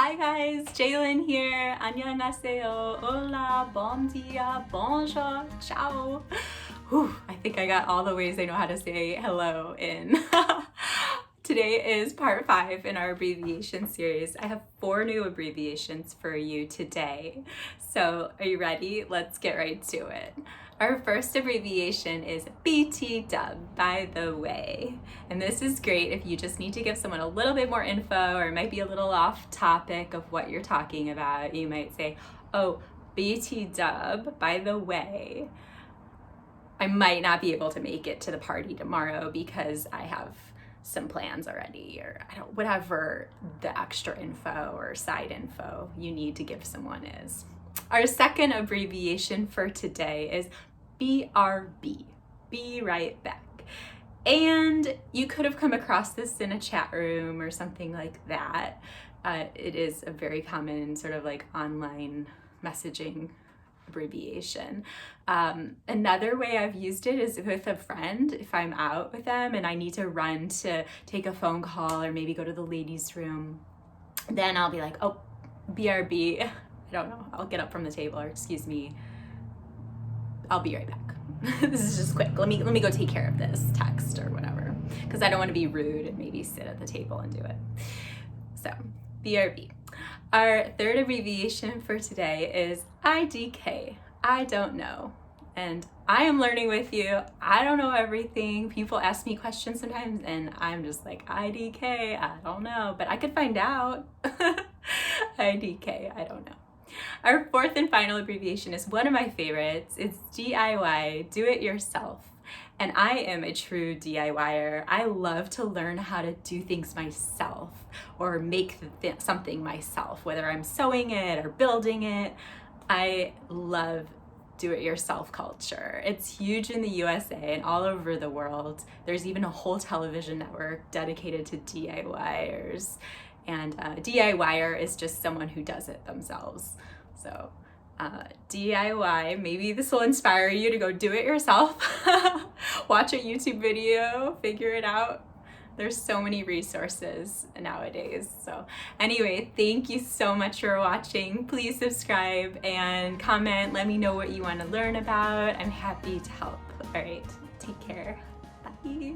Hi guys, Jalen here. 안녕하세요. Hola, bon dia, bonjour, ciao. Whew, I think I got all the ways I know how to say hello in. Today is part 5 in our abbreviation series. I have 4 new abbreviations for you today. So are you ready? Let's get right to it. Our first abbreviation is BT-dub, by the way. And this is great if you just need to give someone a little bit more info or it might be a little off topic of what you're talking about. You might say, oh, BT-dub, by the way, I might not be able to make it to the party tomorrow because I have some plans already, or whatever the extra info or side info you need to give someone is. Our second abbreviation for today is BRB, be right back. And you could have come across this in a chat room or something like that. It is a very common sort of like online messaging abbreviation. Another way I've used it is with a friend. If I'm out with them and I need to run to take a phone call or maybe go to the ladies' room, then I'll be like, oh, BRB. I don't know. I'll get up from the table, or excuse me, I'll be right back. This is just quick. Let me go take care of this text or whatever, because I don't want to be rude and maybe sit at the table and do it. So BRB. Our third abbreviation for today is IDK, I don't know. And I am learning with you. I don't know everything. People ask me questions sometimes and I'm just like, IDK, I don't know, but I could find out. IDK, I don't know. Our fourth and final abbreviation is one of my favorites. It's DIY, do it yourself. And I am a true DIYer. I love to learn how to do things myself or make something myself, whether I'm sewing it or building it. I love do-it-yourself culture. It's huge in the USA and all over the world. There's even a whole television network dedicated to DIYers. And DIYer is just someone who does it themselves. So DIY, maybe this will inspire you to go do it yourself. Watch a YouTube video, figure it out. There's so many resources nowadays. So anyway, thank you so much for watching. Please subscribe and comment. Let me know what you want to learn about. I'm happy to help. All right, take care. Bye.